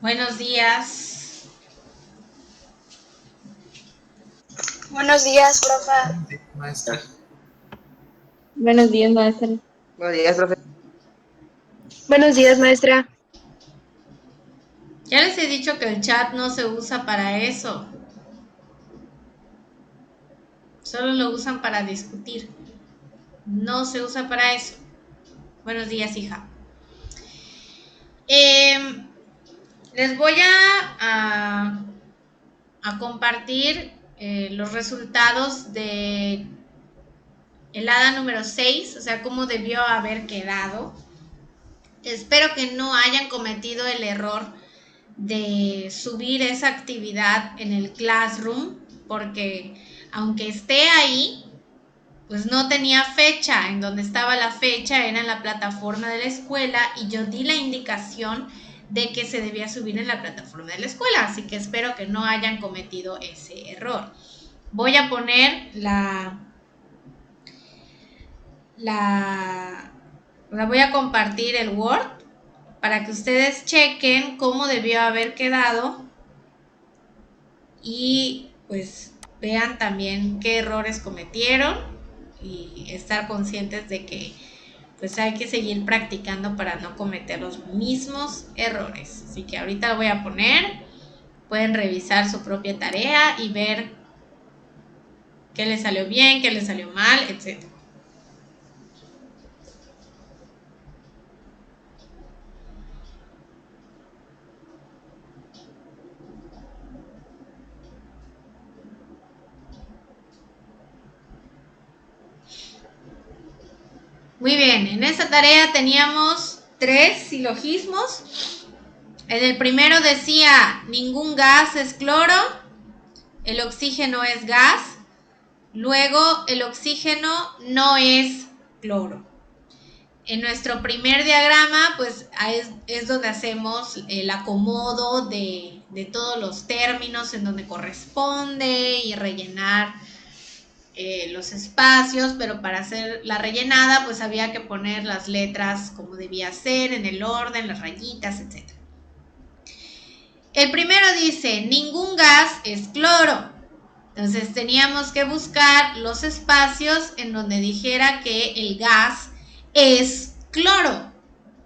Buenos días. Buenos días, profa. Maestra. Buenos días, maestra. Buenos días, profe. Buenos días, maestra. Ya les he dicho que el chat no se usa para eso. Solo lo usan para discutir. No se usa para eso. Buenos días, hija. Les voy a compartir los resultados de el hada número 6, o sea, cómo debió haber quedado. Espero que no hayan cometido el error de subir esa actividad en el Classroom, porque aunque esté ahí, pues no tenía fecha. En donde estaba la fecha era en la plataforma de la escuela y yo di la indicación de que se debía subir en la plataforma de la escuela, así que espero que no hayan cometido ese error. Voy a poner voy a compartir el Word para que ustedes chequen cómo debió haber quedado y pues vean también qué errores cometieron y estar conscientes de que pues hay que seguir practicando para no cometer los mismos errores. Así que ahorita lo voy a poner, pueden revisar su propia tarea y ver qué les salió bien, qué les salió mal, etc. Muy bien, en esta tarea teníamos 3 silogismos. En el primero decía, ningún gas es cloro, el oxígeno es gas, luego el oxígeno no es cloro. En nuestro primer diagrama, pues es donde hacemos el acomodo de todos los términos en donde corresponde y rellenar los espacios, pero para hacer la rellenada pues había que poner las letras como debía ser, en el orden, las rayitas, etc. El primero dice, ningún gas es cloro. Entonces teníamos que buscar los espacios en donde dijera que el gas es cloro,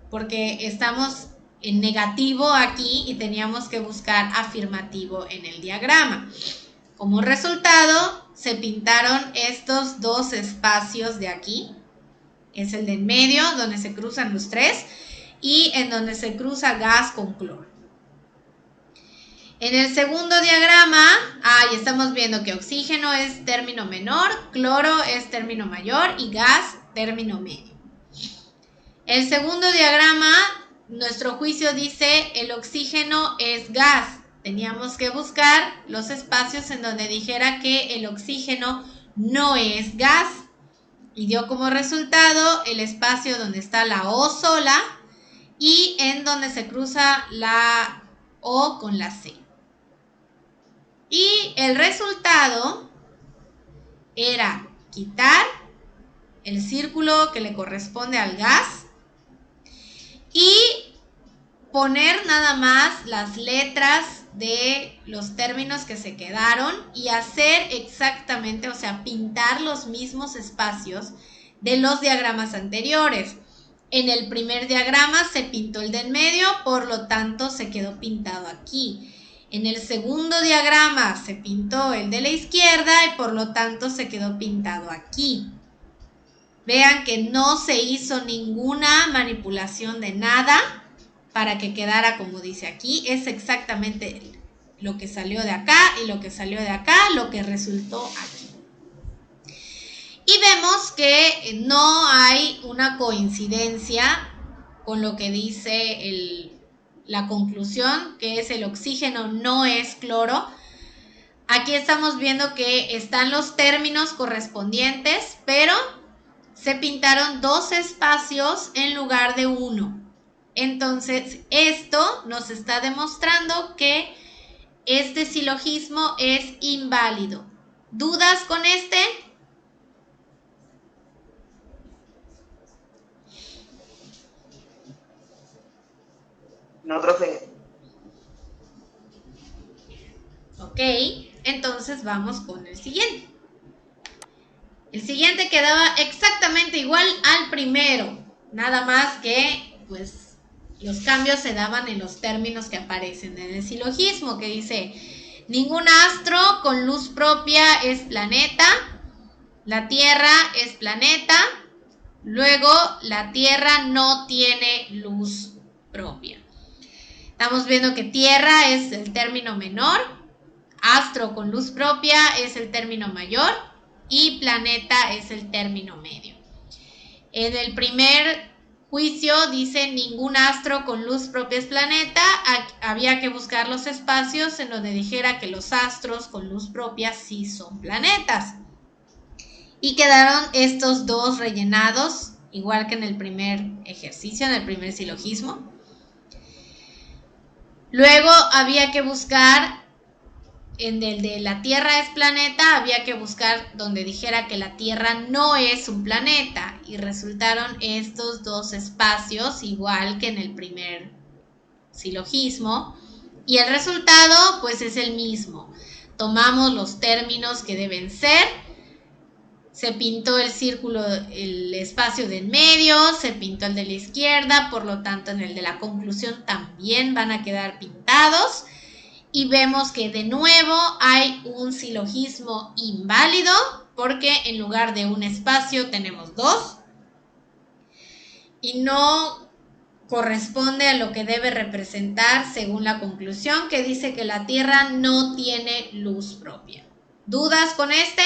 porque estamos en negativo aquí y teníamos que buscar afirmativo en el diagrama. Como resultado, se pintaron estos dos espacios de aquí. Es el de en medio, donde se cruzan los tres, y en donde se cruza gas con cloro. En el segundo diagrama, ya estamos viendo que oxígeno es término menor, cloro es término mayor y gas término medio. El segundo diagrama, nuestro juicio dice el oxígeno es gas. Teníamos que buscar los espacios en donde dijera que el oxígeno no es gas. Y dio como resultado el espacio donde está la O sola y en donde se cruza la O con la C. Y el resultado era quitar el círculo que le corresponde al gas y poner nada más las letras de los términos que se quedaron y hacer exactamente, o sea, pintar los mismos espacios de los diagramas anteriores. En el primer diagrama se pintó el de en medio, por lo tanto se quedó pintado aquí. En el segundo diagrama se pintó el de la izquierda y por lo tanto se quedó pintado aquí. Vean que no se hizo ninguna manipulación de nada para que quedara como dice aquí. Es exactamente lo que salió de acá y lo que salió de acá, lo que resultó aquí. Y vemos que no hay una coincidencia con lo que dice la conclusión, que es el oxígeno no es cloro. Aquí estamos viendo que están los términos correspondientes, pero se pintaron dos espacios en lugar de uno. Entonces, esto nos está demostrando que este silogismo es inválido. ¿Dudas con este? No, profe. Ok, entonces vamos con el siguiente. El siguiente quedaba exactamente igual al primero, nada más que pues los cambios se daban en los términos que aparecen en el silogismo, que dice: ningún astro con luz propia es planeta, la Tierra es planeta, luego la Tierra no tiene luz propia. Estamos viendo que Tierra es el término menor, astro con luz propia es el término mayor y planeta es el término medio. En el primer juicio dice: ningún astro con luz propia es planeta. Había que buscar los espacios en donde dijera que los astros con luz propia sí son planetas. Y quedaron estos dos rellenados, igual que en el primer ejercicio, en el primer silogismo. Luego había que buscar, en el de la Tierra es planeta, había que buscar donde dijera que la Tierra no es un planeta. Y resultaron estos dos espacios, igual que en el primer silogismo. Y el resultado, pues, es el mismo. Tomamos los términos que deben ser. Se pintó el círculo, el espacio del medio, se pintó el de la izquierda, por lo tanto en el de la conclusión también van a quedar pintados. Y vemos que de nuevo hay un silogismo inválido, porque en lugar de un espacio tenemos dos. Y no corresponde a lo que debe representar según la conclusión, que dice que la Tierra no tiene luz propia. ¿Dudas con este?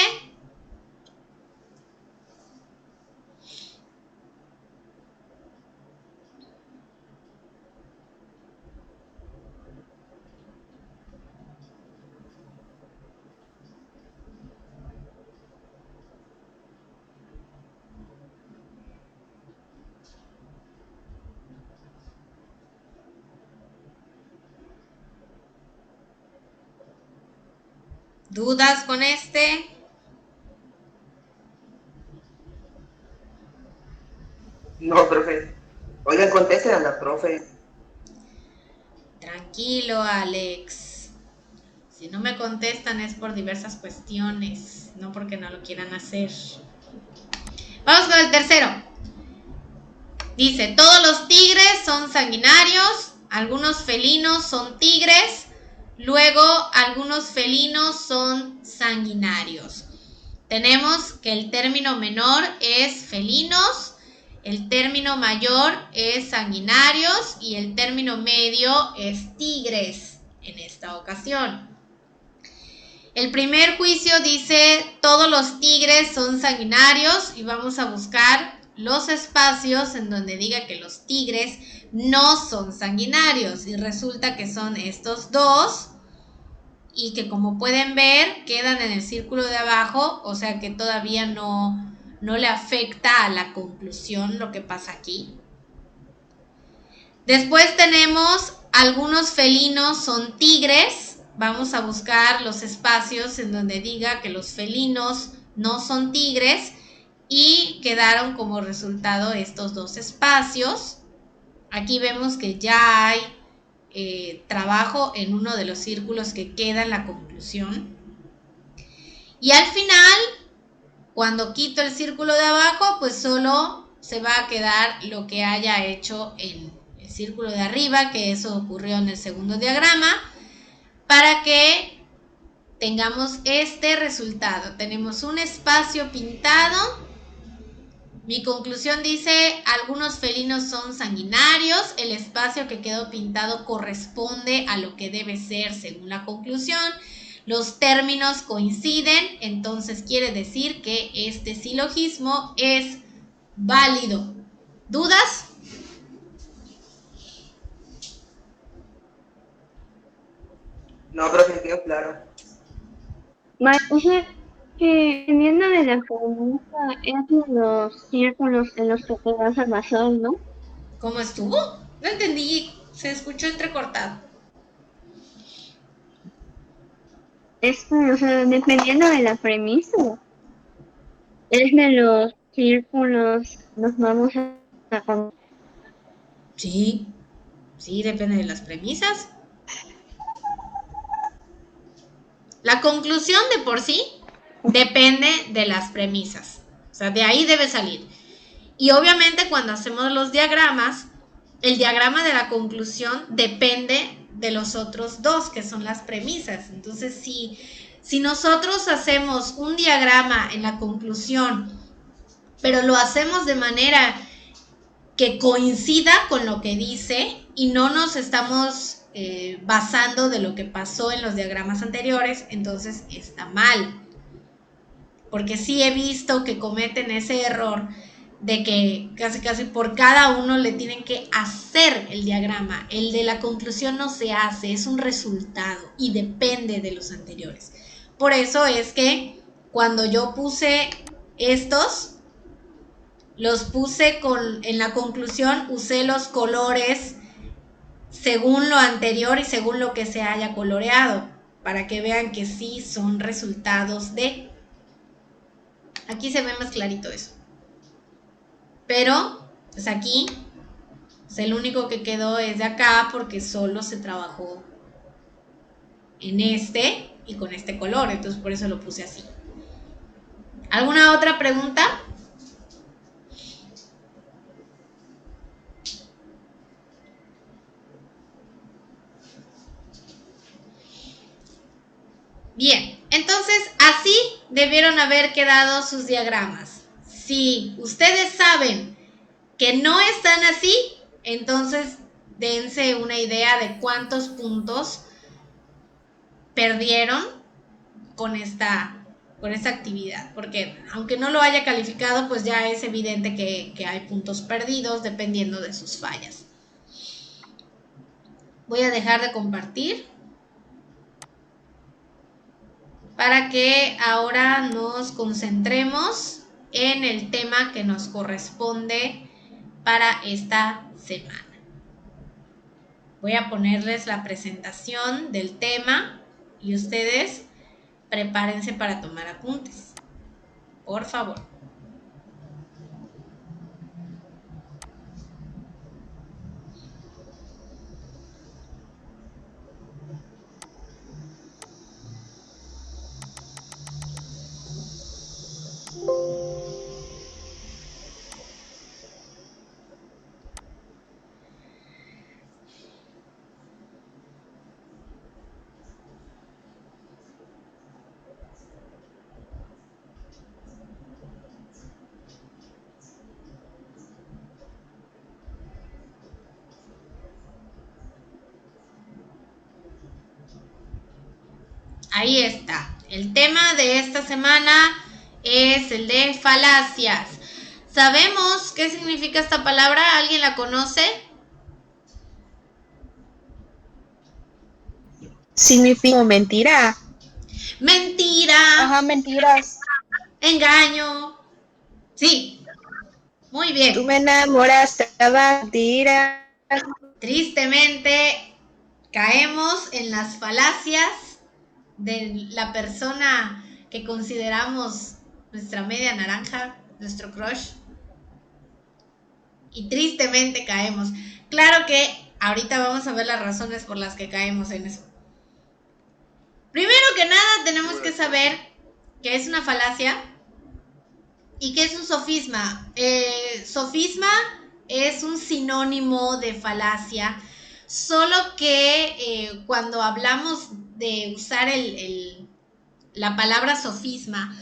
¿Dudas con este? No, profe. Oigan, contesten a la profe. Tranquilo, Alex. Si no me contestan es por diversas cuestiones, no porque no lo quieran hacer. Vamos con el tercero. Dice: todos los tigres son sanguinarios, algunos felinos son tigres, luego algunos felinos son sanguinarios. Tenemos que el término menor es felinos, el término mayor es sanguinarios y el término medio es tigres en esta ocasión. El primer juicio dice: todos los tigres son sanguinarios, y vamos a buscar los espacios en donde diga que los tigres no son sanguinarios, y resulta que son estos dos, y que, como pueden ver, quedan en el círculo de abajo, o sea que todavía no le afecta a la conclusión lo que pasa aquí. Después tenemos: algunos felinos son tigres. Vamos a buscar los espacios en donde diga que los felinos no son tigres, y quedaron como resultado estos dos espacios. Aquí vemos que ya hay trabajo en uno de los círculos que queda en la conclusión. Y al final, cuando quito el círculo de abajo, pues solo se va a quedar lo que haya hecho en el círculo de arriba, que eso ocurrió en el segundo diagrama, para que tengamos este resultado. Tenemos un espacio pintado. Mi conclusión dice: algunos felinos son sanguinarios. El espacio que quedó pintado corresponde a lo que debe ser según la conclusión. Los términos coinciden, entonces quiere decir que este silogismo es válido. ¿Dudas? No, profe, quedó claro. O sea, que dependiendo de la pregunta, es los círculos en los que te vas a basar, ¿no? ¿Cómo estuvo? No entendí, se escuchó entrecortado. O sea, dependiendo de la premisa, es de los círculos nos vamos a... Sí, depende de las premisas. La conclusión de por sí depende de las premisas. O sea, de ahí debe salir. Y obviamente cuando hacemos los diagramas, el diagrama de la conclusión depende de los otros dos, que son las premisas. Entonces, si nosotros hacemos un diagrama en la conclusión, pero lo hacemos de manera que coincida con lo que dice y no nos estamos basando de lo que pasó en los diagramas anteriores, entonces está mal. Porque sí he visto que cometen ese error de que casi por cada uno le tienen que hacer el diagrama. El de la conclusión no se hace, es un resultado y depende de los anteriores. Por eso es que cuando yo puse estos, los puse en la conclusión, usé los colores según lo anterior y según lo que se haya coloreado, para que vean que sí son resultados de... Aquí se ve más clarito eso. Pero, pues aquí, pues el único que quedó es de acá porque solo se trabajó en este y con este color. Entonces, por eso lo puse así. ¿Alguna otra pregunta? Bien, entonces así debieron haber quedado sus diagramas. Si ustedes saben que no están así, entonces dense una idea de cuántos puntos perdieron con esta actividad, porque aunque no lo haya calificado, pues ya es evidente que hay puntos perdidos dependiendo de sus fallas. Voy a dejar de compartir para que ahora nos concentremos en el tema que nos corresponde para esta semana. Voy a ponerles la presentación del tema y ustedes prepárense para tomar apuntes, por favor. Ahí está. El tema de esta semana es el de falacias. ¿Sabemos qué significa esta palabra? ¿Alguien la conoce? Significa mentira. Mentira. Ajá, mentiras. Engaño. Sí. Muy bien. Tú me enamoraste, mentira. Tristemente caemos en las falacias de la persona que consideramos nuestra media naranja, nuestro crush. Y tristemente caemos. Claro que ahorita vamos a ver las razones por las que caemos en eso. Primero que nada tenemos que saber qué es una falacia y qué es un sofisma. Sofisma es un sinónimo de falacia, solo que cuando hablamos de usar la palabra sofisma,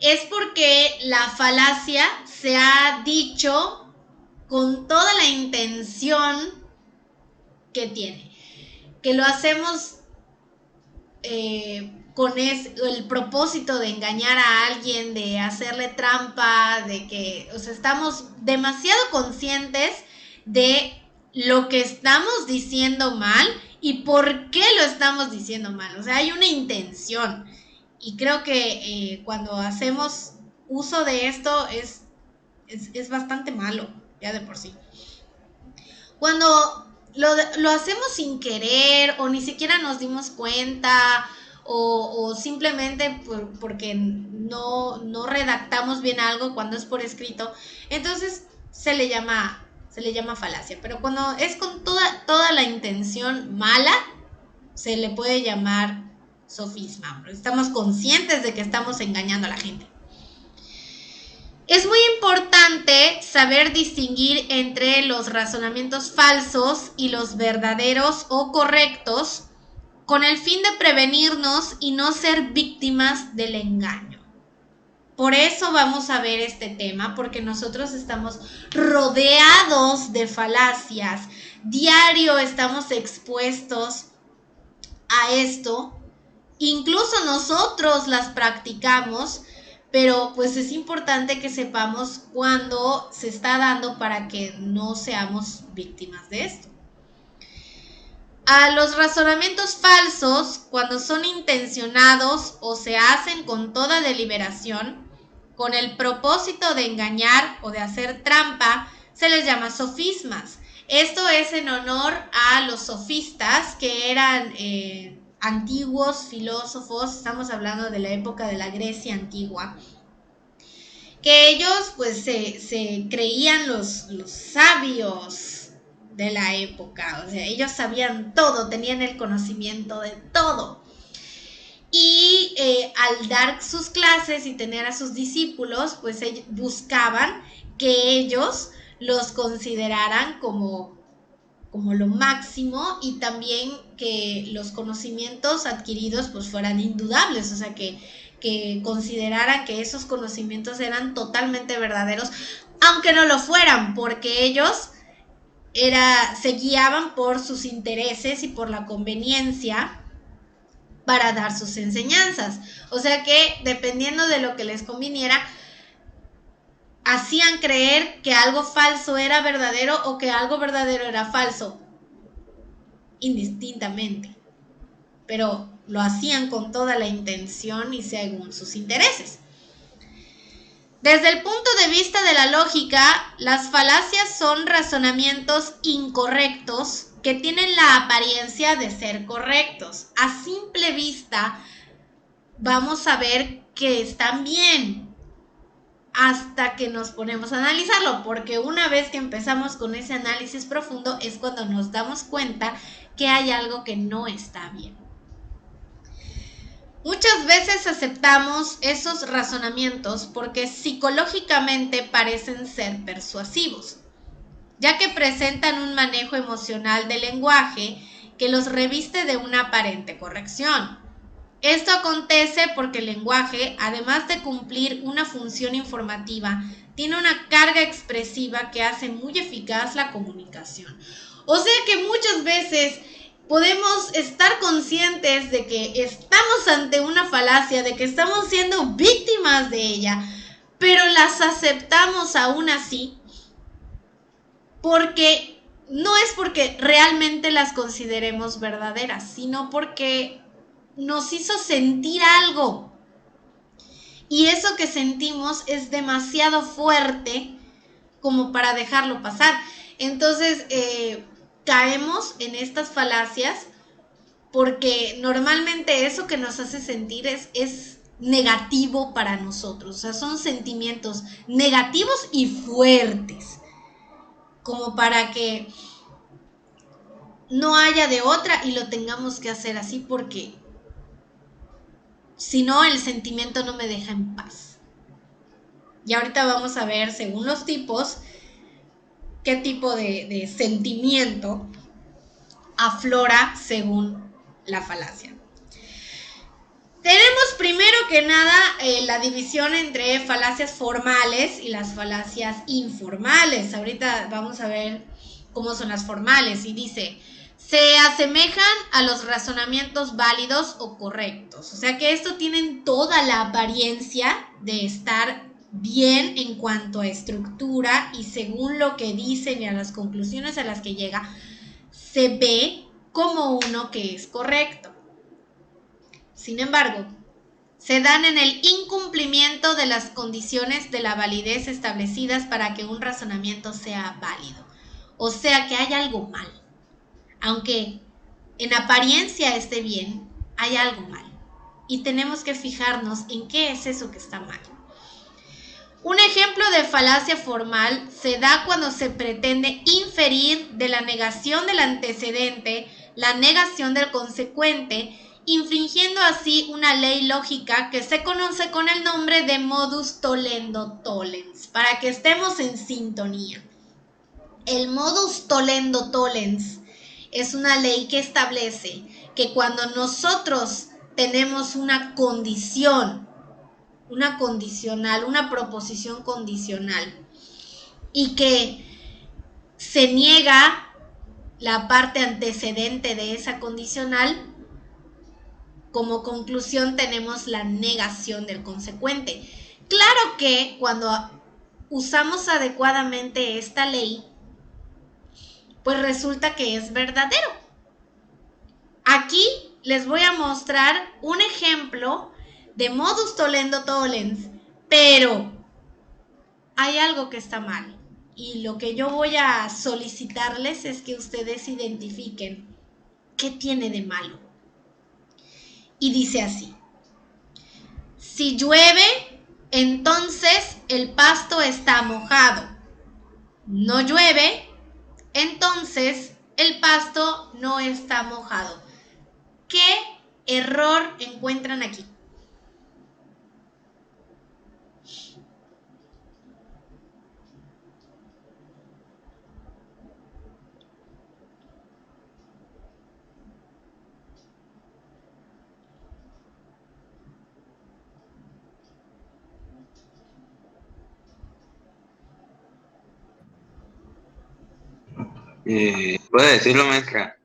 es porque la falacia se ha dicho con toda la intención que tiene, que lo hacemos con el propósito de engañar a alguien, de hacerle trampa, de que, o sea, estamos demasiado conscientes de lo que estamos diciendo mal y por qué lo estamos diciendo mal. O sea, hay una intención. Y creo que cuando hacemos uso de esto es bastante malo, ya de por sí. Cuando lo hacemos sin querer o ni siquiera nos dimos cuenta o simplemente porque no redactamos bien algo cuando es por escrito, entonces se le llama falacia. Pero cuando es con toda la intención mala, se le puede llamar sofisma. Estamos conscientes de que estamos engañando a la gente. Es muy importante saber distinguir entre los razonamientos falsos y los verdaderos o correctos con el fin de prevenirnos y no ser víctimas del engaño. Por eso vamos a ver este tema, porque nosotros estamos rodeados de falacias. Diario estamos expuestos a esto. Incluso nosotros las practicamos, pero pues es importante que sepamos cuándo se está dando para que no seamos víctimas de esto. A los razonamientos falsos, cuando son intencionados o se hacen con toda deliberación, con el propósito de engañar o de hacer trampa, se les llama sofismas. Esto es en honor a los sofistas, que eran antiguos filósofos. Estamos hablando de la época de la Grecia antigua, que ellos pues se creían los sabios de la época. O sea, ellos sabían todo, tenían el conocimiento de todo. Y al dar sus clases y tener a sus discípulos, pues ellos buscaban que ellos los consideraran como lo máximo, y también que los conocimientos adquiridos pues fueran indudables, o sea, que consideraran que esos conocimientos eran totalmente verdaderos, aunque no lo fueran, porque ellos se guiaban por sus intereses y por la conveniencia para dar sus enseñanzas. O sea que dependiendo de lo que les conviniera, hacían creer que algo falso era verdadero o que algo verdadero era falso, indistintamente. Pero lo hacían con toda la intención y según sus intereses. Desde el punto de vista de la lógica, las falacias son razonamientos incorrectos que tienen la apariencia de ser correctos. A simple vista, vamos a ver que están bien hasta que nos ponemos a analizarlo, porque una vez que empezamos con ese análisis profundo es cuando nos damos cuenta que hay algo que no está bien. Muchas veces aceptamos esos razonamientos porque psicológicamente parecen ser persuasivos, ya que presentan un manejo emocional del lenguaje que los reviste de una aparente corrección. Esto acontece porque el lenguaje, además de cumplir una función informativa, tiene una carga expresiva que hace muy eficaz la comunicación. O sea que muchas veces podemos estar conscientes de que estamos ante una falacia, de que estamos siendo víctimas de ella, pero las aceptamos aún así, porque no es porque realmente las consideremos verdaderas, sino porque nos hizo sentir algo. Y eso que sentimos es demasiado fuerte como para dejarlo pasar. Entonces, caemos en estas falacias porque normalmente eso que nos hace sentir es negativo para nosotros. O sea, son sentimientos negativos y fuertes, como para que no haya de otra y lo tengamos que hacer así, porque si no, el sentimiento no me deja en paz. Y ahorita vamos a ver, según los tipos, qué tipo de sentimiento aflora según la falacia. Tenemos primero que nada la división entre falacias formales y las falacias informales. Ahorita vamos a ver cómo son las formales, y dice: se asemejan a los razonamientos válidos o correctos. O sea que esto tienen toda la apariencia de estar bien en cuanto a estructura, y según lo que dicen y a las conclusiones a las que llega, se ve como uno que es correcto. Sin embargo, se dan en el incumplimiento de las condiciones de la validez establecidas para que un razonamiento sea válido. O sea que hay algo mal. Aunque en apariencia esté bien, hay algo mal. Y tenemos que fijarnos en qué es eso que está mal. Un ejemplo de falacia formal se da cuando se pretende inferir de la negación del antecedente la negación del consecuente, infringiendo así una ley lógica que se conoce con el nombre de modus tollendo tollens, para que estemos en sintonía. El modus tollendo tollens es una ley que establece que cuando nosotros tenemos una condición, una condicional, una proposición condicional, y que se niega la parte antecedente de esa condicional, como conclusión tenemos la negación del consecuente. Claro que cuando usamos adecuadamente esta ley, pues resulta que es verdadero. Aquí les voy a mostrar un ejemplo de modus tollendo tollens, pero hay algo que está mal. Y lo que yo voy a solicitarles es que ustedes identifiquen qué tiene de malo. Y dice así: si llueve, entonces el pasto está mojado. No llueve, entonces el pasto no está mojado. ¿Qué error encuentran aquí? ¿Puedo decirlo, maestra?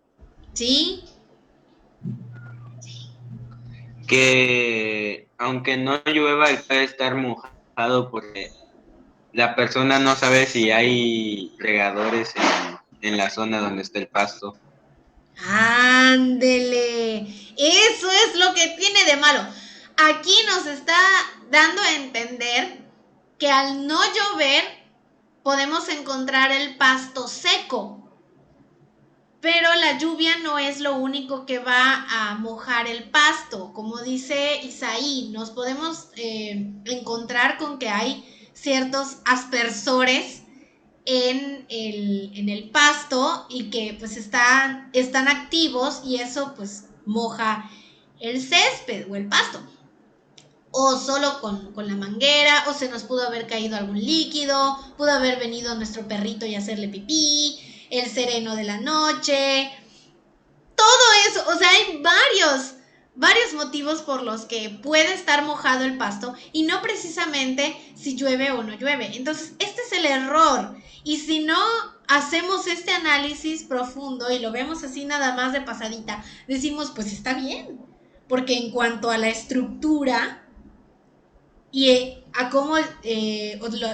¿Sí? Que aunque no llueva, puede estar mojado porque la persona no sabe si hay regadores en la zona donde está el pasto. Ándele, eso es lo que tiene de malo. Aquí nos está dando a entender que al no llover podemos encontrar el pasto seco, pero la lluvia no es lo único que va a mojar el pasto. Como dice Isaí, nos podemos encontrar con que hay ciertos aspersores en el pasto y que pues están activos, y eso pues moja el césped o el pasto. O solo con la manguera, o se nos pudo haber caído algún líquido, pudo haber venido nuestro perrito y hacerle pipí, el sereno de la noche, todo eso. O sea, hay varios motivos por los que puede estar mojado el pasto, y no precisamente si llueve o no llueve. Entonces, este es el error. Y si no hacemos este análisis profundo y lo vemos así nada más de pasadita, decimos, pues está bien. Porque en cuanto a la estructura y a cómo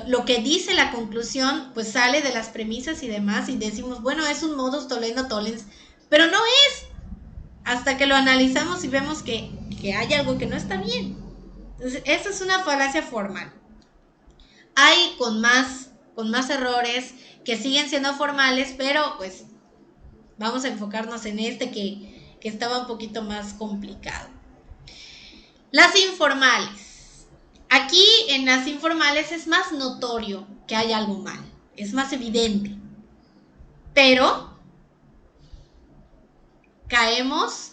lo que dice la conclusión, pues sale de las premisas y demás, y decimos, bueno, es un modus tollendo tollens, pero no es, hasta que lo analizamos y vemos que hay algo que no está bien. Entonces, esa es una falacia formal. Hay con más errores que siguen siendo formales, pero pues vamos a enfocarnos en este que estaba un poquito más complicado. Las informales. Aquí en las informales es más notorio que hay algo mal, es más evidente, pero caemos,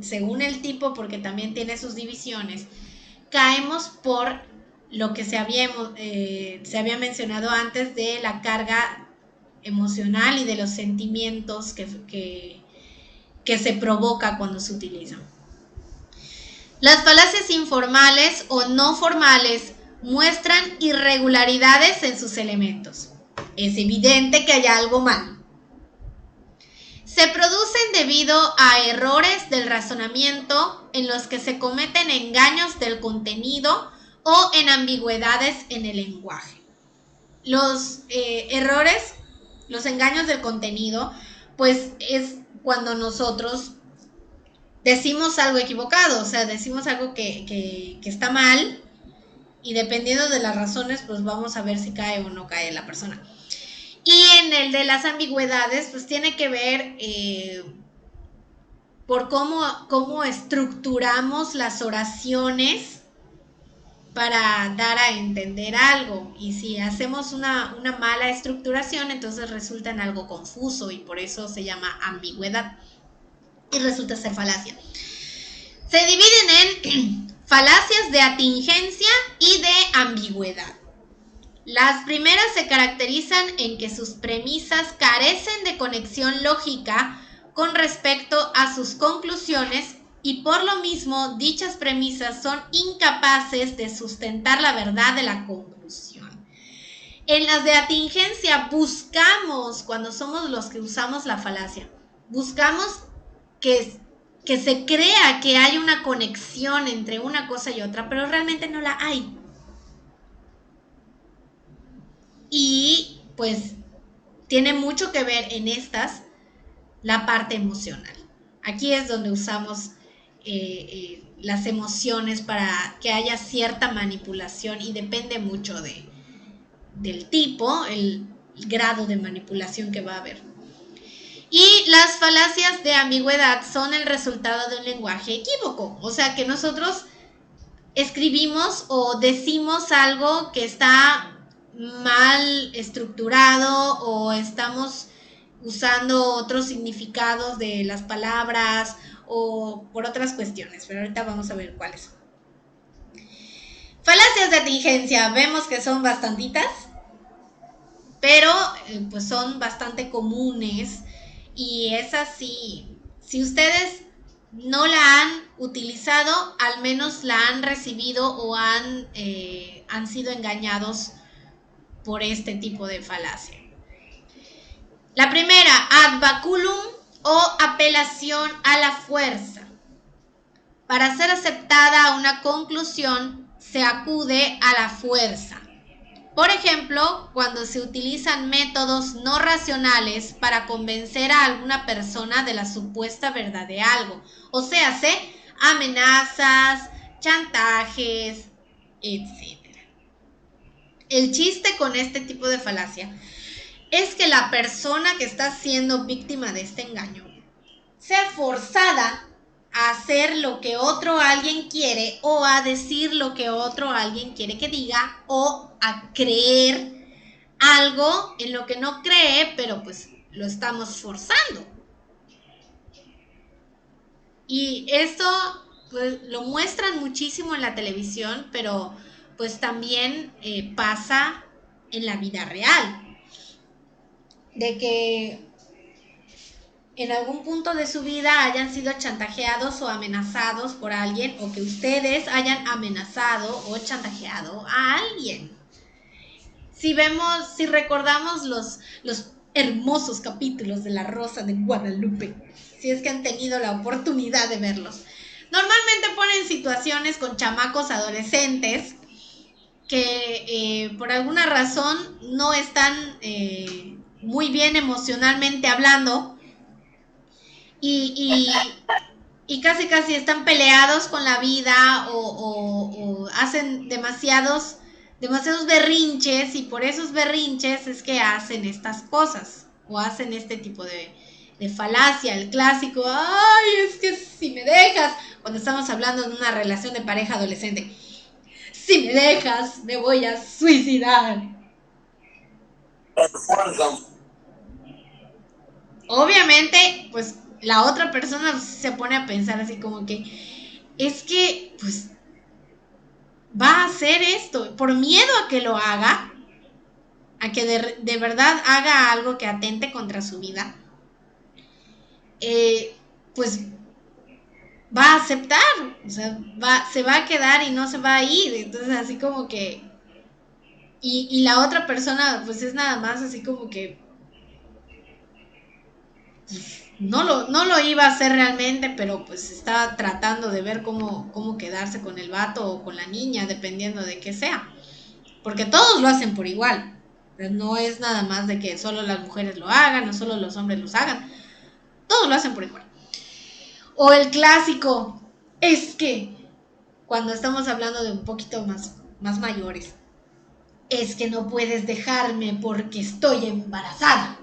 según el tipo, porque también tiene sus divisiones, caemos por lo que se había mencionado antes de la carga emocional y de los sentimientos que se provoca cuando se utilizan. Las falacias informales o no formales muestran irregularidades en sus elementos. Es evidente que hay algo mal. Se producen debido a errores del razonamiento en los que se cometen engaños del contenido o en ambigüedades en el lenguaje. Los errores, los engaños del contenido, pues es cuando nosotros decimos algo equivocado, o sea, decimos algo que está mal, y dependiendo de las razones, pues vamos a ver si cae o no cae la persona. Y en el de las ambigüedades, pues tiene que ver por cómo estructuramos las oraciones para dar a entender algo. Y si hacemos una mala estructuración, entonces resulta en algo confuso, y por eso se llama ambigüedad y resulta ser falacia. Se dividen en falacias de atingencia y de ambigüedad. Las primeras se caracterizan en que sus premisas carecen de conexión lógica con respecto a sus conclusiones y por lo mismo dichas premisas son incapaces de sustentar la verdad de la conclusión. En las de atingencia buscamos, cuando somos los que usamos la falacia, buscamos que se crea que hay una conexión entre una cosa y otra, pero realmente no la hay. Y pues tiene mucho que ver en estas la parte emocional. Aquí es donde usamos las emociones para que haya cierta manipulación y depende mucho del tipo, el grado de manipulación que va a haber. Y las falacias de ambigüedad son el resultado de un lenguaje equívoco, o sea que nosotros escribimos o decimos algo que está mal estructurado o estamos usando otros significados de las palabras o por otras cuestiones, pero ahorita vamos a ver cuáles. Falacias de atingencia, vemos que son bastantitas, pero pues son bastante comunes y es así. Si ustedes no la han utilizado, al menos la han recibido o han sido engañados por este tipo de falacia. La primera, ad baculum o apelación a la fuerza. Para ser aceptada una conclusión, se acude a la fuerza. Por ejemplo, cuando se utilizan métodos no racionales para convencer a alguna persona de la supuesta verdad de algo. O sea, amenazas, chantajes, etc. El chiste con este tipo de falacia es que la persona que está siendo víctima de este engaño sea forzada a hacer lo que otro alguien quiere o a decir lo que otro alguien quiere que diga o a creer algo en lo que no cree, pero pues lo estamos forzando. Y esto pues lo muestran muchísimo en la televisión, pero pues también pasa en la vida real. De que en algún punto de su vida hayan sido chantajeados o amenazados por alguien, o que ustedes hayan amenazado o chantajeado a alguien. Si recordamos los hermosos capítulos de La Rosa de Guadalupe, si es que han tenido la oportunidad de verlos, normalmente ponen situaciones con chamacos adolescentes que por alguna razón no están muy bien emocionalmente hablando y casi están peleados con la vida o hacen demasiados berrinches, y por esos berrinches es que hacen estas cosas o hacen este tipo de falacia, el clásico, ay, es que si me dejas, cuando estamos hablando de una relación de pareja adolescente, si me dejas me voy a suicidar. Obviamente, pues la otra persona se pone a pensar así como que es que pues va a hacer esto por miedo a que lo haga, a que de verdad haga algo que atente contra su vida, pues va a aceptar, o sea, se va a quedar y no se va a ir. Entonces así como que y la otra persona pues es nada más así como que no lo iba a hacer realmente, pero pues estaba tratando de ver cómo quedarse con el vato o con la niña, dependiendo de qué sea. Porque todos lo hacen por igual. No es nada más de que solo las mujeres lo hagan, no solo los hombres los hagan. Todos lo hacen por igual. O el clásico, es que cuando estamos hablando de un poquito más mayores, es que no puedes dejarme porque estoy embarazada.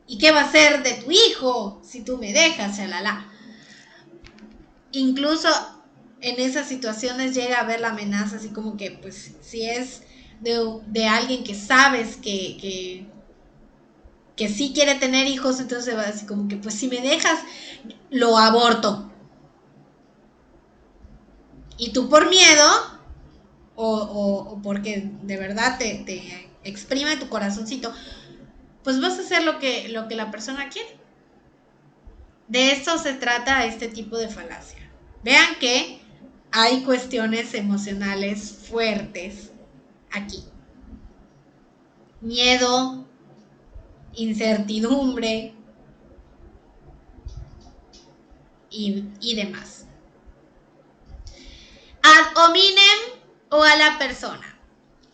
¿Y qué va a ser de tu hijo si tú me dejas? Shalala. Incluso en esas situaciones llega a haber la amenaza, así como que, pues, si es de alguien que sabes que sí quiere tener hijos, entonces va así como que, pues, si me dejas, lo aborto. Y tú por miedo o porque de verdad te exprime tu corazoncito, pues vas a hacer lo que la persona quiere. De eso se trata este tipo de falacia. Vean que hay cuestiones emocionales fuertes aquí. Miedo, incertidumbre y demás. Ad hominem o a la persona.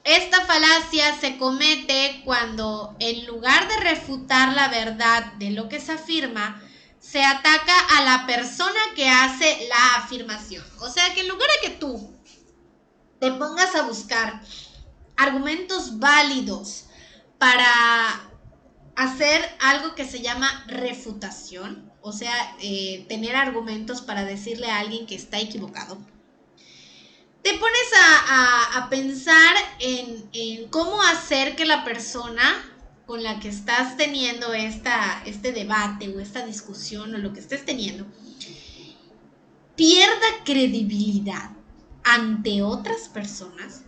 Esta falacia se comete cuando, en lugar de refutar la verdad de lo que se afirma, se ataca a la persona que hace la afirmación. O sea que en lugar de que tú te pongas a buscar argumentos válidos para hacer algo que se llama refutación, o sea, tener argumentos para decirle a alguien que está equivocado, te pones a pensar en cómo hacer que la persona con la que estás teniendo este debate o esta discusión o lo que estés teniendo pierda credibilidad ante otras personas.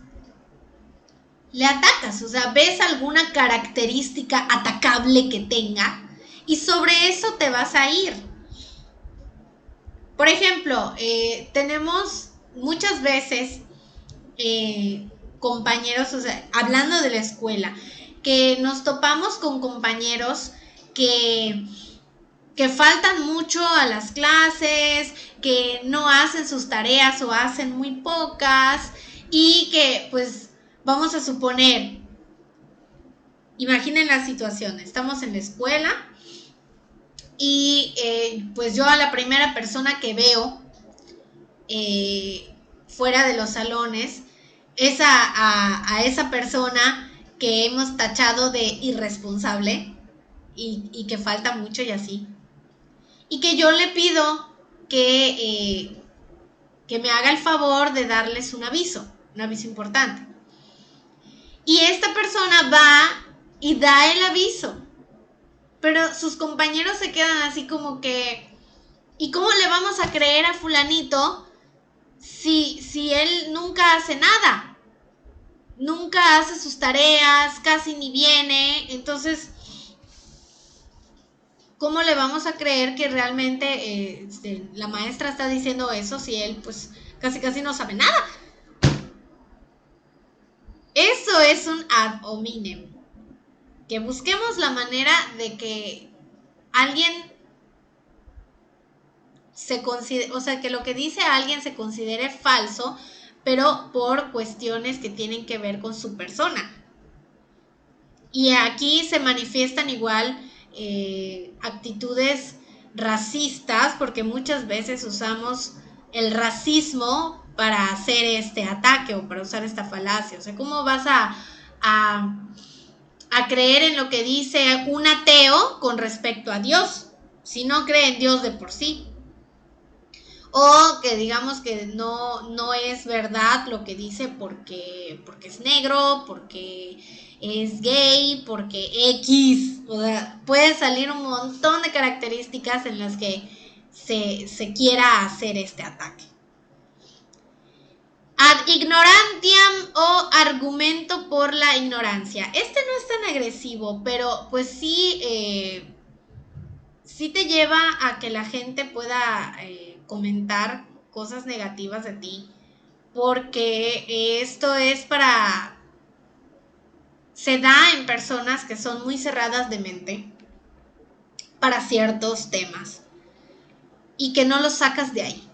Le atacas, o sea, ves alguna característica atacable que tenga y sobre eso te vas a ir. Por ejemplo, tenemos muchas veces compañeros, o sea, hablando de la escuela, que nos topamos con compañeros que faltan mucho a las clases, que no hacen sus tareas o hacen muy pocas y que, pues, vamos a suponer, imaginen la situación, estamos en la escuela y pues yo a la primera persona que veo fuera de los salones es a esa persona que hemos tachado de irresponsable y que falta mucho y así. Y que yo le pido que me haga el favor de darles un aviso importante. Y esta persona va y da el aviso, pero sus compañeros se quedan así como que, ¿y cómo le vamos a creer a fulanito si él nunca hace nada? Nunca hace sus tareas, casi ni viene. Entonces, ¿cómo le vamos a creer que realmente la maestra está diciendo eso si él pues casi no sabe nada? Eso es un ad hominem. Que busquemos la manera de que alguien se considere, o sea, que lo que dice alguien se considere falso, pero por cuestiones que tienen que ver con su persona. Y aquí se manifiestan igual actitudes racistas, porque muchas veces usamos el racismo para hacer este ataque o para usar esta falacia. O sea, ¿cómo vas a creer en lo que dice un ateo con respecto a Dios si no cree en Dios de por sí? O que digamos que no es verdad lo que dice porque es negro, porque es gay, porque X. O sea, puede salir un montón de características en las que se quiera hacer este ataque. Ad ignorantiam o argumento por la ignorancia. Este no es tan agresivo, pero pues sí te lleva a que la gente pueda comentar cosas negativas de ti, porque esto es se da en personas que son muy cerradas de mente para ciertos temas y que no los sacas de ahí.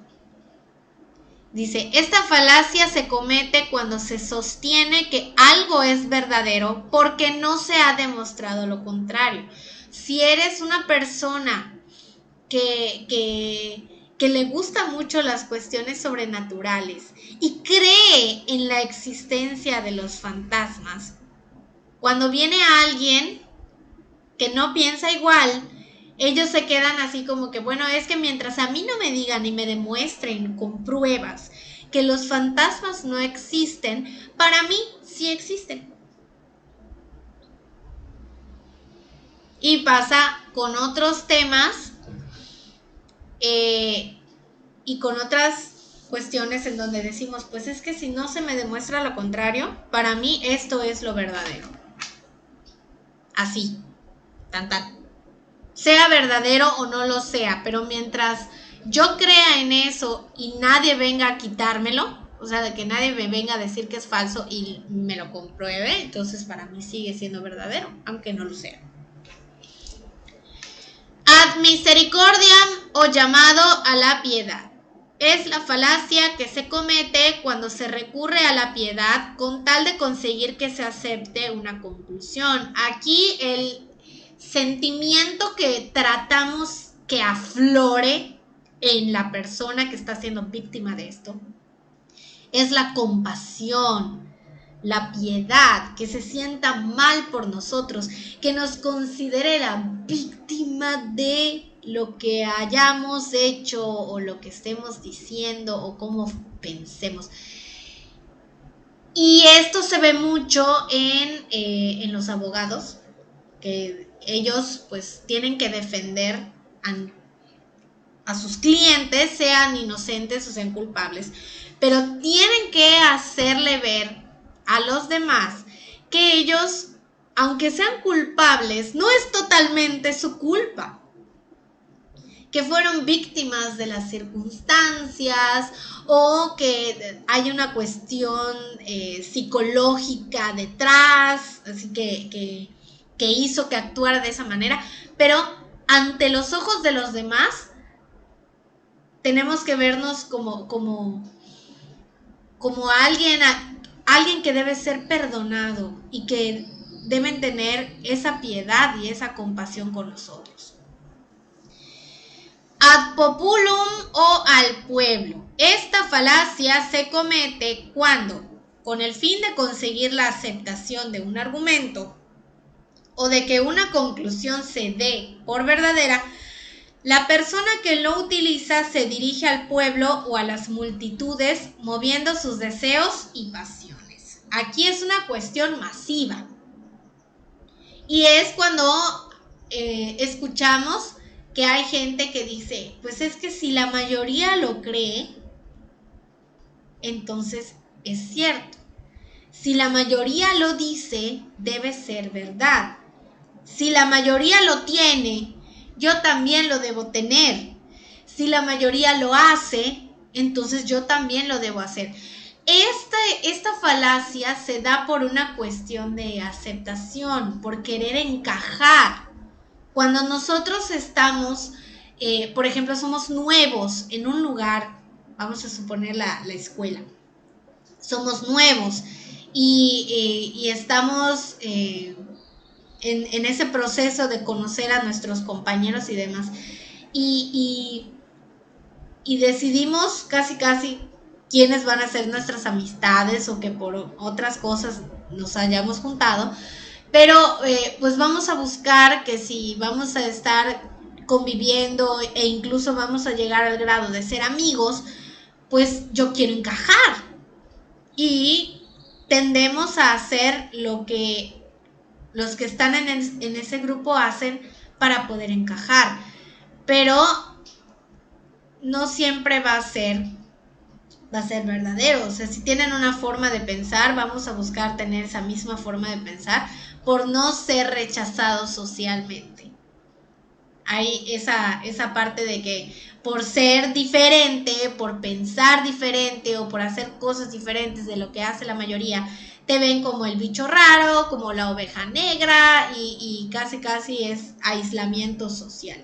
Dice, esta falacia se comete cuando se sostiene que algo es verdadero porque no se ha demostrado lo contrario. Si eres una persona que le gusta mucho las cuestiones sobrenaturales y cree en la existencia de los fantasmas, cuando viene alguien que no piensa igual, ellos se quedan así como que, bueno, es que mientras a mí no me digan y me demuestren con pruebas que los fantasmas no existen, para mí sí existen. Y pasa con otros temas y con otras cuestiones en donde decimos, pues es que si no se me demuestra lo contrario, para mí esto es lo verdadero. Así, tan. Sea verdadero o no lo sea, pero mientras yo crea en eso y nadie venga a quitármelo, o sea, de que nadie me venga a decir que es falso y me lo compruebe, entonces para mí sigue siendo verdadero, aunque no lo sea. Ad misericordiam o llamado a la piedad. Es la falacia que se comete cuando se recurre a la piedad con tal de conseguir que se acepte una conclusión. Aquí el sentimiento que tratamos que aflore en la persona que está siendo víctima de esto es la compasión, la piedad, que se sienta mal por nosotros, que nos considere la víctima de lo que hayamos hecho o lo que estemos diciendo o cómo pensemos. Y esto se ve mucho en los abogados, que ellos pues tienen que defender a sus clientes, sean inocentes o sean culpables, pero tienen que hacerle ver a los demás que ellos, aunque sean culpables, no es totalmente su culpa, que fueron víctimas de las circunstancias o que hay una cuestión psicológica detrás, así que hizo que actuara de esa manera, pero ante los ojos de los demás tenemos que vernos como alguien que debe ser perdonado y que deben tener esa piedad y esa compasión con los otros. Ad populum o al pueblo. Esta falacia se comete cuando, con el fin de conseguir la aceptación de un argumento o de que una conclusión se dé por verdadera, la persona que lo utiliza se dirige al pueblo o a las multitudes moviendo sus deseos y pasiones. Aquí es una cuestión masiva. Y es cuando escuchamos que hay gente que dice, pues es que si la mayoría lo cree, entonces es cierto. Si la mayoría lo dice, debe ser verdad. Si la mayoría lo tiene, yo también lo debo tener. Si la mayoría lo hace, entonces yo también lo debo hacer. Esta falacia se da por una cuestión de aceptación, por querer encajar. Cuando nosotros estamos, por ejemplo, somos nuevos en un lugar, vamos a suponer la escuela, somos nuevos y estamos en ese proceso de conocer a nuestros compañeros y demás, y decidimos casi quiénes van a ser nuestras amistades o que por otras cosas nos hayamos juntado, pero pues vamos a buscar que si vamos a estar conviviendo e incluso vamos a llegar al grado de ser amigos, pues yo quiero encajar y tendemos a hacer lo que los que están en ese grupo hacen para poder encajar, pero no siempre va a ser verdadero. O sea, si tienen una forma de pensar, vamos a buscar tener esa misma forma de pensar por no ser rechazados socialmente. Hay esa parte de que por ser diferente, por pensar diferente o por hacer cosas diferentes de lo que hace la mayoría, te ven como el bicho raro, como la oveja negra y casi es aislamiento social.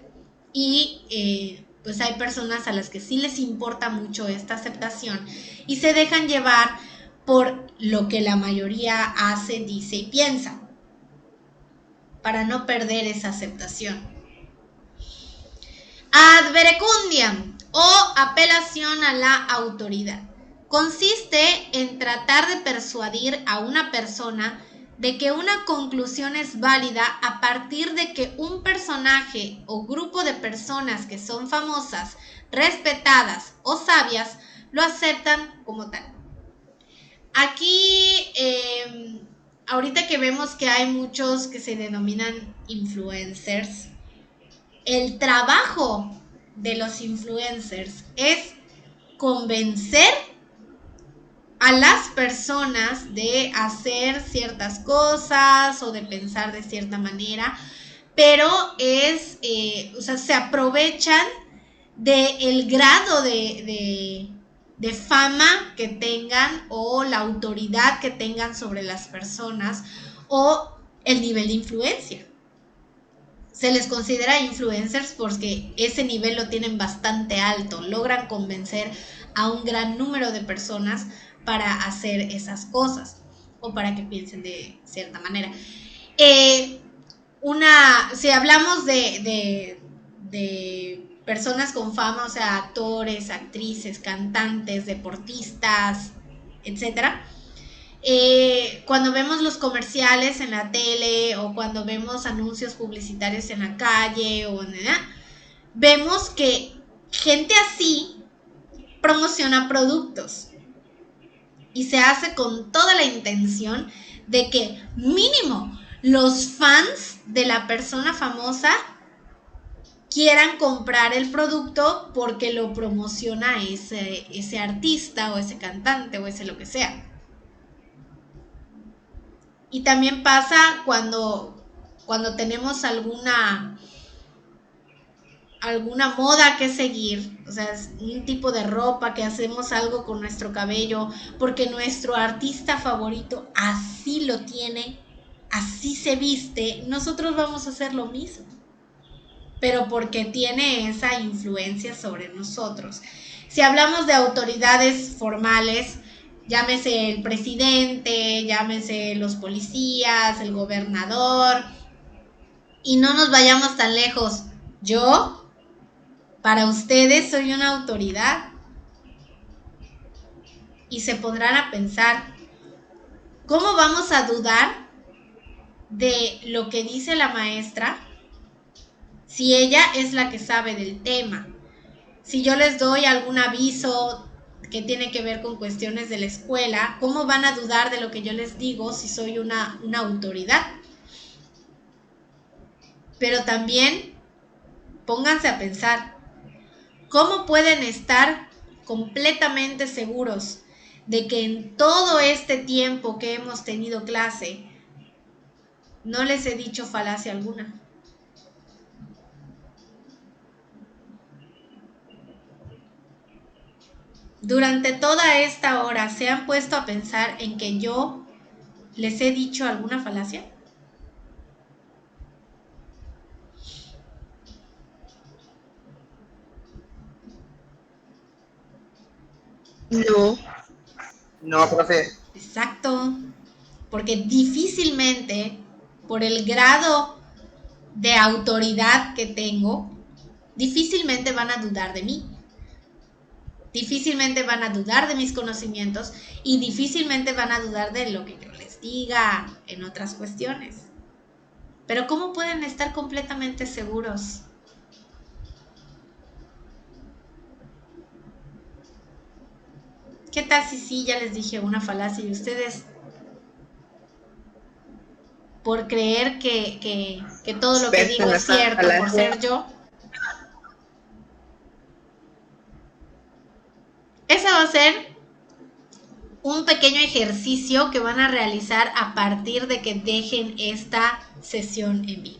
Y pues hay personas a las que sí les importa mucho esta aceptación y se dejan llevar por lo que la mayoría hace, dice y piensa, para no perder esa aceptación. Ad verecundiam o apelación a la autoridad. Consiste en tratar de persuadir a una persona de que una conclusión es válida a partir de que un personaje o grupo de personas que son famosas, respetadas o sabias lo aceptan como tal. Aquí, ahorita que vemos que hay muchos que se denominan influencers, el trabajo de los influencers es convencer a las personas de hacer ciertas cosas o de pensar de cierta manera, pero se aprovechan del grado de fama que tengan o la autoridad que tengan sobre las personas o el nivel de influencia. Se les considera influencers porque ese nivel lo tienen bastante alto, logran convencer a un gran número de personas para hacer esas cosas o para que piensen de cierta manera. Si hablamos de personas con fama, o sea, actores, actrices, cantantes, deportistas, etcétera, cuando vemos los comerciales en la tele o cuando vemos anuncios publicitarios en la calle vemos que gente así promociona productos y se hace con toda la intención de que mínimo los fans de la persona famosa quieran comprar el producto porque lo promociona ese artista o ese cantante o ese lo que sea. Y también pasa cuando tenemos alguna moda que seguir, o sea, un tipo de ropa, que hacemos algo con nuestro cabello, porque nuestro artista favorito así lo tiene, así se viste, nosotros vamos a hacer lo mismo, pero porque tiene esa influencia sobre nosotros. Si hablamos de autoridades formales, llámese el presidente, llámese los policías, el gobernador, y no nos vayamos tan lejos. Yo, para ustedes, soy una autoridad. Y se pondrán a pensar, ¿cómo vamos a dudar de lo que dice la maestra si ella es la que sabe del tema? Si yo les doy algún aviso que tiene que ver con cuestiones de la escuela, ¿cómo van a dudar de lo que yo les digo si soy una autoridad? Pero también pónganse a pensar, ¿cómo pueden estar completamente seguros de que en todo este tiempo que hemos tenido clase no les he dicho falacia alguna? Durante toda esta hora, ¿se han puesto a pensar en que yo les he dicho alguna falacia? No. No, profe. Exacto, porque difícilmente, por el grado de autoridad que tengo, difícilmente van a dudar de mí. Difícilmente van a dudar de mis conocimientos y difícilmente van a dudar de lo que yo les diga en otras cuestiones. Pero ¿cómo pueden estar completamente seguros? ¿Qué tal si sí ya les dije una falacia y ustedes, por creer que todo lo que digo es cierto, por ser yo? Ese va a ser un pequeño ejercicio que van a realizar a partir de que dejen esta sesión en vivo.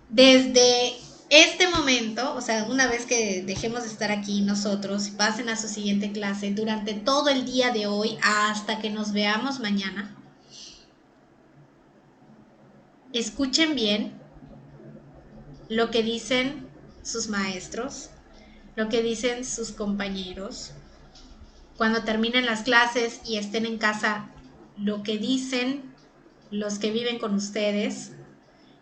Desde este momento, o sea, una vez que dejemos de estar aquí nosotros y pasen a su siguiente clase, durante todo el día de hoy hasta que nos veamos mañana, escuchen bien lo que dicen sus maestros, lo que dicen sus compañeros. Cuando terminen las clases y estén en casa, lo que dicen los que viven con ustedes.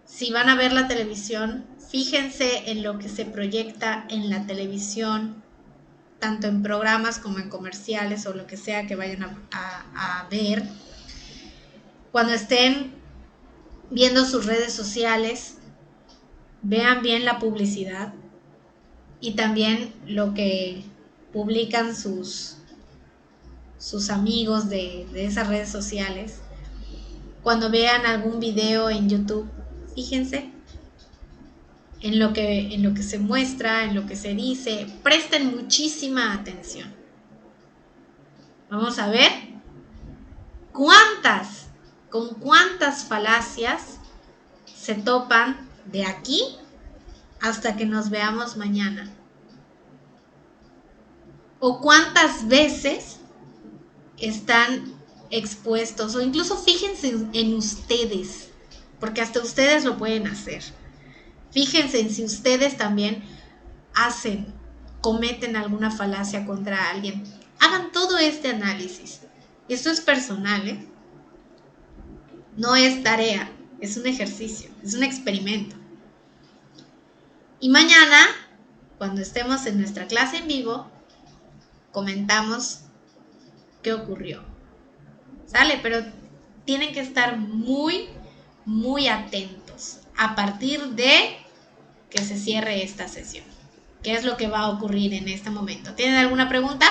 Si van a ver la televisión, fíjense en lo que se proyecta en la televisión, tanto en programas como en comerciales o lo que sea que vayan a ver. Cuando estén viendo sus redes sociales, vean bien la publicidad y también lo que publican sus amigos de esas redes sociales. Cuando vean algún video en YouTube, fíjense en lo que se muestra, en lo que se dice. Presten muchísima atención. Vamos a ver con cuántas falacias se topan de aquí hasta que nos veamos mañana. O cuántas veces están expuestos, o incluso fíjense en ustedes, porque hasta ustedes lo pueden hacer. Fíjense en si ustedes también cometen alguna falacia contra alguien. Hagan todo este análisis. Esto es personal, ¿eh? No es tarea, es un ejercicio, es un experimento. Y mañana, cuando estemos en nuestra clase en vivo, comentamos qué ocurrió. ¿Sale? Pero tienen que estar muy, muy atentos a partir de que se cierre esta sesión. ¿Qué es lo que va a ocurrir en este momento? ¿Tienen alguna pregunta?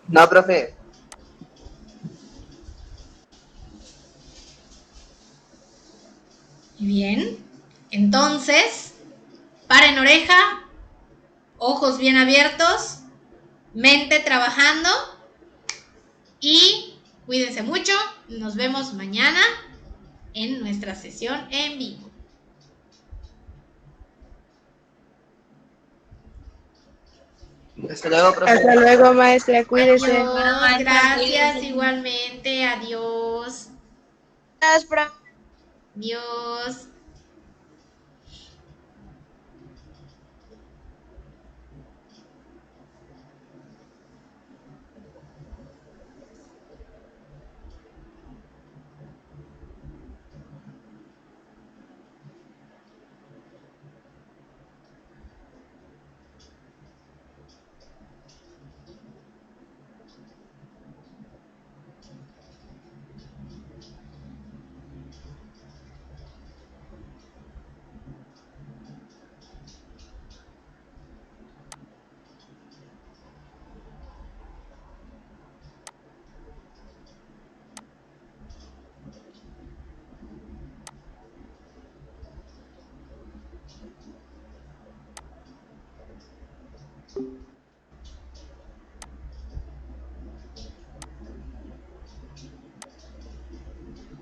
No, profe. Bien. Entonces, paren oreja, ojos bien abiertos, mente trabajando y cuídense mucho. Nos vemos mañana en nuestra sesión en vivo. Hasta luego, profe. Hasta luego, maestra. Cuídese. Adiós, gracias igualmente. Adiós. Gracias, profe. Adiós.